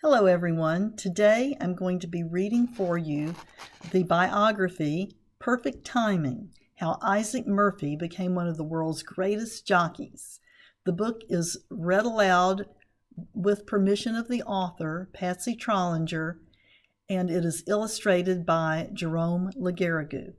Hello everyone. Today I'm going to be reading for you the biography, Perfect Timing, How Isaac Murphy Became One of the World's Greatest Jockeys. The book is read aloud with permission of the author, Patsy Trollinger, and it is illustrated by Jerome Lagarrigue.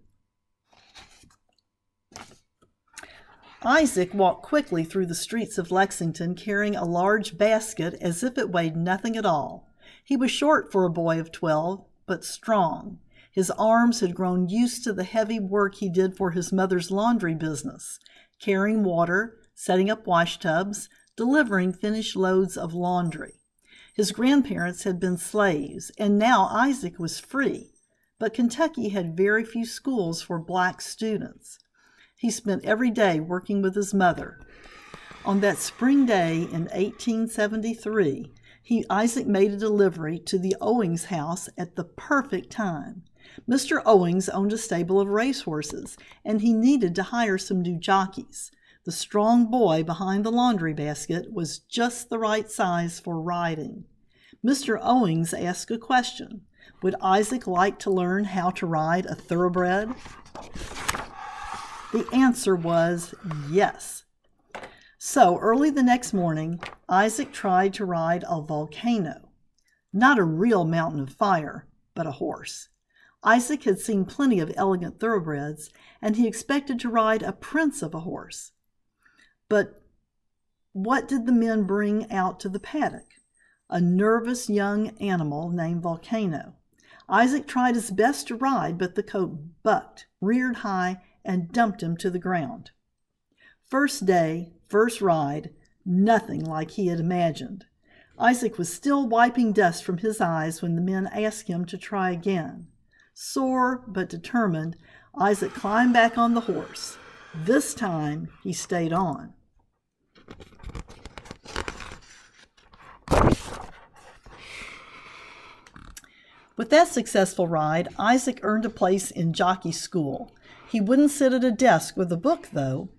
Isaac walked quickly through the streets of Lexington carrying a large basket as if it weighed nothing at all. He was short for a boy of 12, but strong. His arms had grown used to the heavy work he did for his mother's laundry business, carrying water, setting up washtubs, delivering finished loads of laundry. His grandparents had been slaves, and now Isaac was free, but Kentucky had very few schools for black students. He spent every day working with his mother. On that spring day in 1873, Isaac made a delivery to the Owings house at the perfect time. Mr. Owings owned a stable of racehorses, and he needed to hire some new jockeys. The strong boy behind the laundry basket was just the right size for riding. Mr. Owings asked a question. Would Isaac like to learn how to ride a thoroughbred? The answer was yes. So early the next morning, Isaac tried to ride a volcano. Not a real mountain of fire, but a horse. Isaac had seen plenty of elegant thoroughbreds, and he expected to ride a prince of a horse. But what did the men bring out to the paddock? A nervous young animal named Volcano. Isaac tried his best to ride, but the coat bucked, reared high, and dumped him to the ground. First day, first ride, nothing like he had imagined. Isaac was still wiping dust from his eyes when the men asked him to try again. Sore but determined, Isaac climbed back on the horse. This time he stayed on. With that successful ride, Isaac earned a place in jockey school. He wouldn't sit at a desk with a book, though.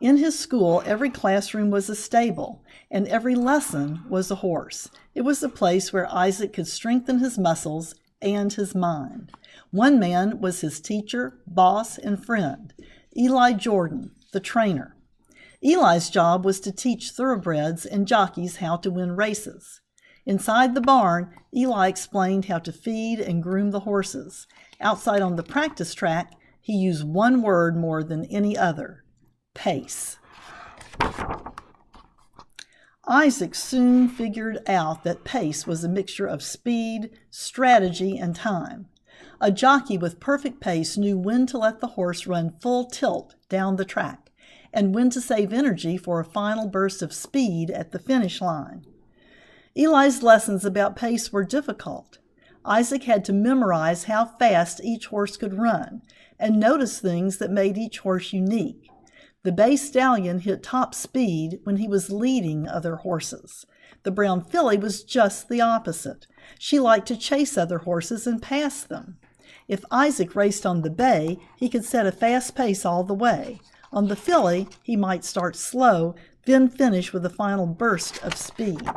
In his school, every classroom was a stable, and every lesson was a horse. It was a place where Isaac could strengthen his muscles and his mind. One man was his teacher, boss, and friend, Eli Jordan, the trainer. Eli's job was to teach thoroughbreds and jockeys how to win races. Inside the barn, Eli explained how to feed and groom the horses. Outside on the practice track, he used one word more than any other: pace. Isaac soon figured out that pace was a mixture of speed, strategy, and time. A jockey with perfect pace knew when to let the horse run full tilt down the track and when to save energy for a final burst of speed at the finish line. Eli's lessons about pace were difficult. Isaac had to memorize how fast each horse could run and notice things that made each horse unique. The bay stallion hit top speed when he was leading other horses. The brown filly was just the opposite. She liked to chase other horses and pass them. If Isaac raced on the bay, he could set a fast pace all the way. On the filly, he might start slow, then finish with a final burst of speed.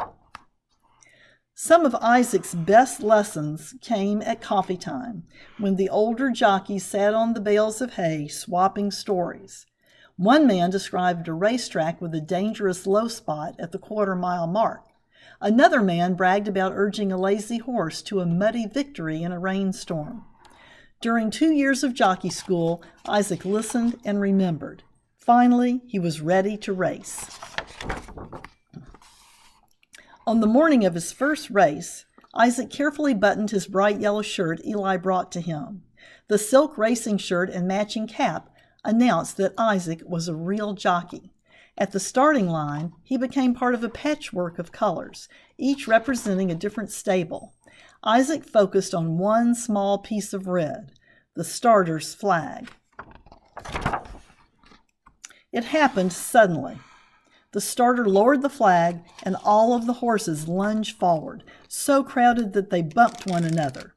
Some of Isaac's best lessons came at coffee time, when the older jockeys sat on the bales of hay swapping stories. One man described a racetrack with a dangerous low spot at the quarter-mile mark. Another man bragged about urging a lazy horse to a muddy victory in a rainstorm. During 2 years of jockey school, Isaac listened and remembered. Finally, he was ready to race. On the morning of his first race, Isaac carefully buttoned his bright yellow shirt Eli brought to him. The silk racing shirt and matching cap announced that Isaac was a real jockey. At the starting line, he became part of a patchwork of colors, each representing a different stable. Isaac focused on one small piece of red, the starter's flag. It happened suddenly. The starter lowered the flag, and all of the horses lunged forward, so crowded that they bumped one another.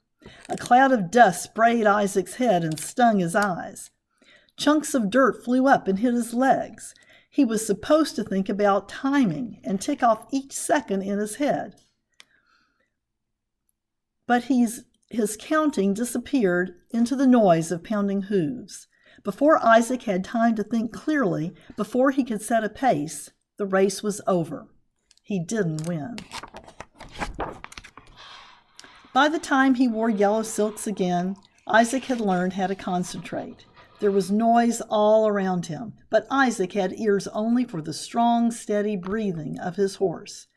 A cloud of dust sprayed Isaac's head and stung his eyes. Chunks of dirt flew up and hit his legs. He was supposed to think about timing and tick off each second in his head. but his counting disappeared into the noise of pounding hooves. Before Isaac had time to think clearly, before he could set a pace, the race was over. He didn't win. By the time he wore yellow silks again, Isaac had learned how to concentrate. There was noise all around him, but Isaac had ears only for the strong, steady breathing of his horse.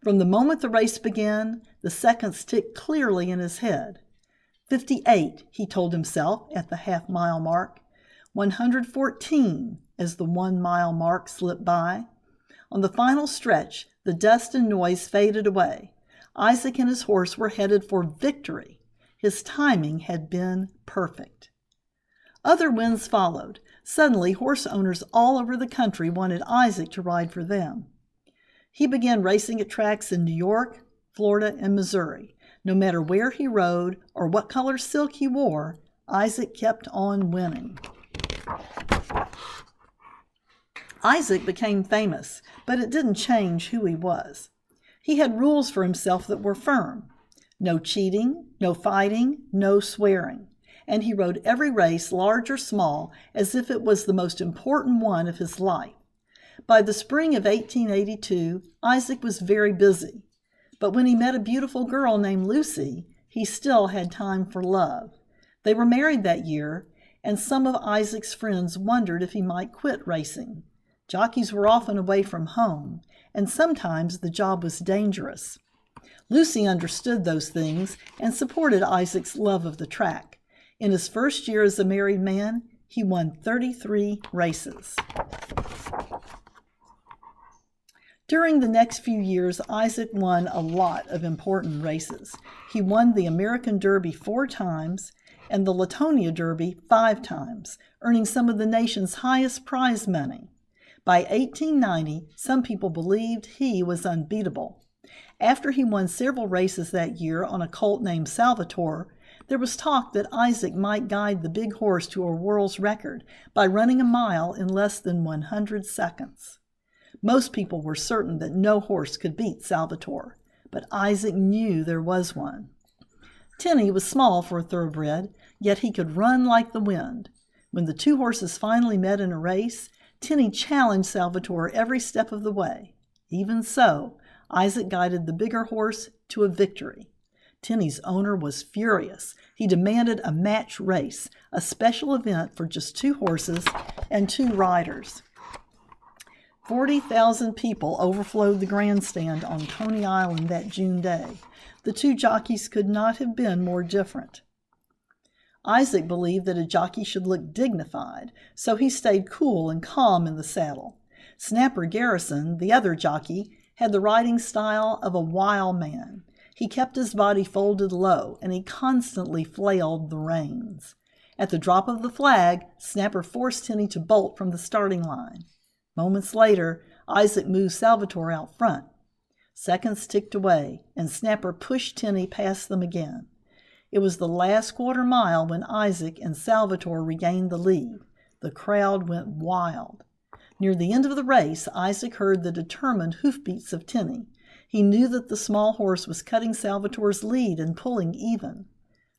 From the moment the race began, the seconds ticked clearly in his head. 58, he told himself at the half-mile mark. 114 as the 1-mile mark slipped by. On the final stretch, the dust and noise faded away. Isaac and his horse were headed for victory. His timing had been perfect. Other wins followed. Suddenly, horse owners all over the country wanted Isaac to ride for them. He began racing at tracks in New York, Florida, and Missouri. No matter where he rode or what color silk he wore, Isaac kept on winning. Isaac became famous, but it didn't change who he was. He had rules for himself that were firm. No cheating, no fighting, no swearing. And he rode every race, large or small, as if it was the most important one of his life. By the spring of 1882, Isaac was very busy. But when he met a beautiful girl named Lucy, he still had time for love. They were married that year, and some of Isaac's friends wondered if he might quit racing. Jockeys were often away from home, and sometimes the job was dangerous. Lucy understood those things and supported Isaac's love of the track. In his first year as a married man, he won 33 races. During the next few years, Isaac won a lot of important races. He won the American Derby 4 times and the Latonia Derby 5 times, earning some of the nation's highest prize money. By 1890, some people believed he was unbeatable. After he won several races that year on a colt named Salvatore, there was talk that Isaac might guide the big horse to a world's record by running a mile in less than 100 seconds. Most people were certain that no horse could beat Salvatore, but Isaac knew there was one. Tinny was small for a thoroughbred, yet he could run like the wind. When the two horses finally met in a race, Tinny challenged Salvatore every step of the way. Even so, Isaac guided the bigger horse to a victory. Tinny's owner was furious. He demanded a match race, a special event for just 2 horses and 2 riders. 40,000 people overflowed the grandstand on Coney Island that June day. The 2 jockeys could not have been more different. Isaac believed that a jockey should look dignified, so he stayed cool and calm in the saddle. Snapper Garrison, the other jockey, had the riding style of a wild man. He kept his body folded low, and he constantly flailed the reins. At the drop of the flag, Snapper forced Tinny to bolt from the starting line. Moments later, Isaac moved Salvatore out front. Seconds ticked away, and Snapper pushed Tinny past them again. It was the last quarter mile when Isaac and Salvatore regained the lead. The crowd went wild. Near the end of the race, Isaac heard the determined hoofbeats of Tinny. He knew that the small horse was cutting Salvatore's lead and pulling even.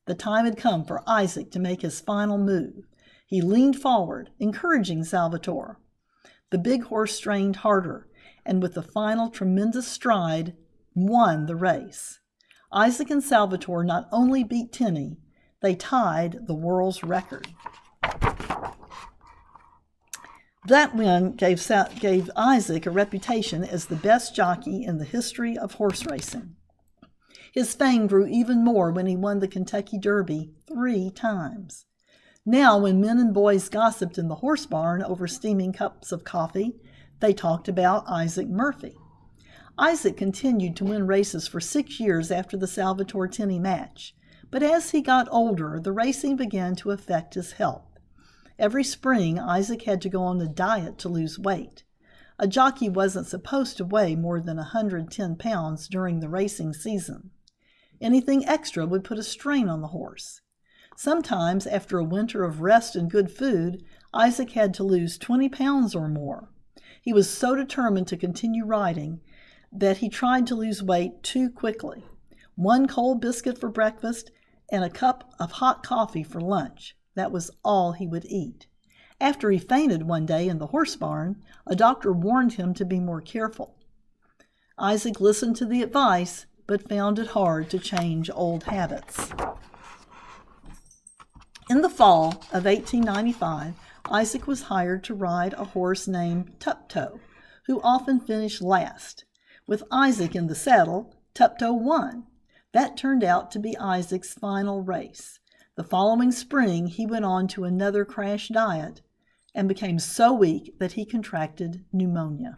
The time had come for Isaac to make his final move. He leaned forward, encouraging Salvatore. The big horse strained harder, and with the final tremendous stride, won the race. Isaac and Salvatore not only beat Tinny, they tied the world's record. That win gave Isaac a reputation as the best jockey in the history of horse racing. His fame grew even more when he won the Kentucky Derby 3 times. Now, when men and boys gossiped in the horse barn over steaming cups of coffee, they talked about Isaac Murphy. Isaac continued to win races for 6 years after the Salvatore-Tinny match, but as he got older, the racing began to affect his health. Every spring, Isaac had to go on a diet to lose weight. A jockey wasn't supposed to weigh more than 110 pounds during the racing season. Anything extra would put a strain on the horse. Sometimes, after a winter of rest and good food, Isaac had to lose 20 pounds or more. He was so determined to continue riding that he tried to lose weight too quickly. 1 cold biscuit for breakfast, and a cup of hot coffee for lunch. That was all he would eat. After he fainted one day in the horse barn, a doctor warned him to be more careful. Isaac listened to the advice, but found it hard to change old habits. In the fall of 1895, Isaac was hired to ride a horse named Tupto, who often finished last. With Isaac in the saddle, Tupto won. That turned out to be Isaac's final race. The following spring, he went on to another crash diet and became so weak that he contracted pneumonia.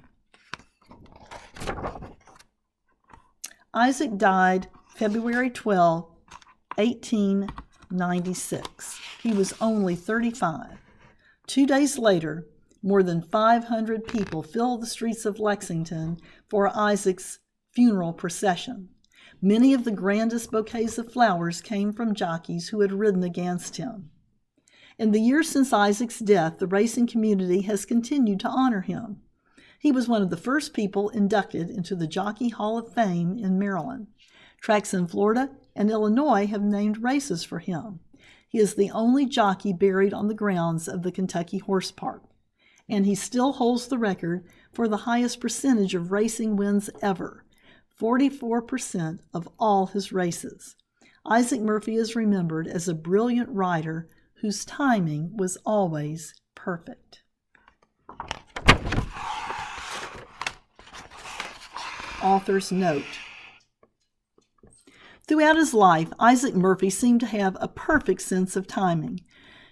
Isaac died February 12, 1896. He was only 35. 2 days later, more than 500 people filled the streets of Lexington for Isaac's funeral procession. Many of the grandest bouquets of flowers came from jockeys who had ridden against him. In the years since Isaac's death, the racing community has continued to honor him. He was one of the first people inducted into the Jockey Hall of Fame in Maryland. Tracks in Florida and Illinois have named races for him. He is the only jockey buried on the grounds of the Kentucky Horse Park, and he still holds the record for the highest percentage of racing wins ever, 44% of all his races. Isaac Murphy is remembered as a brilliant rider whose timing was always perfect. Author's note. Throughout his life, Isaac Murphy seemed to have a perfect sense of timing.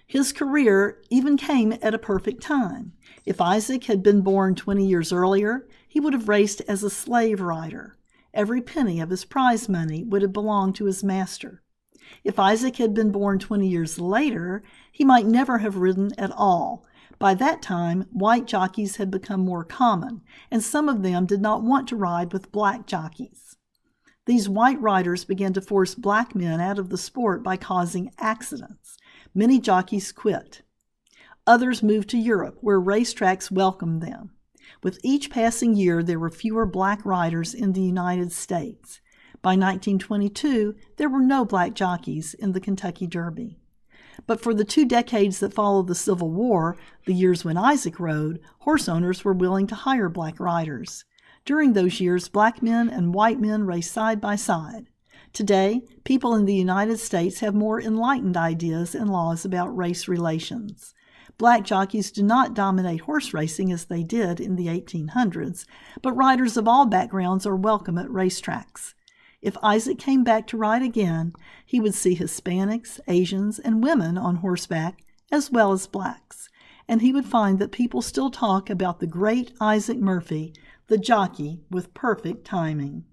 His career even came at a perfect time. If Isaac had been born 20 years earlier, he would have raced as a slave rider. Every penny of his prize money would have belonged to his master. If Isaac had been born 20 years later, he might never have ridden at all. By that time, white jockeys had become more common, and some of them did not want to ride with black jockeys. These white riders began to force black men out of the sport by causing accidents. Many jockeys quit. Others moved to Europe, where racetracks welcomed them. With each passing year, there were fewer black riders in the United States. By 1922, there were no black jockeys in the Kentucky Derby. But for the 2 decades that followed the Civil War, the years when Isaac rode, horse owners were willing to hire black riders. During those years, black men and white men raced side by side. Today, people in the United States have more enlightened ideas and laws about race relations. Black jockeys do not dominate horse racing as they did in the 1800s, but riders of all backgrounds are welcome at racetracks. If Isaac came back to ride again, he would see Hispanics, Asians, and women on horseback, as well as blacks. And he would find that people still talk about the great Isaac Murphy, the jockey with perfect timing.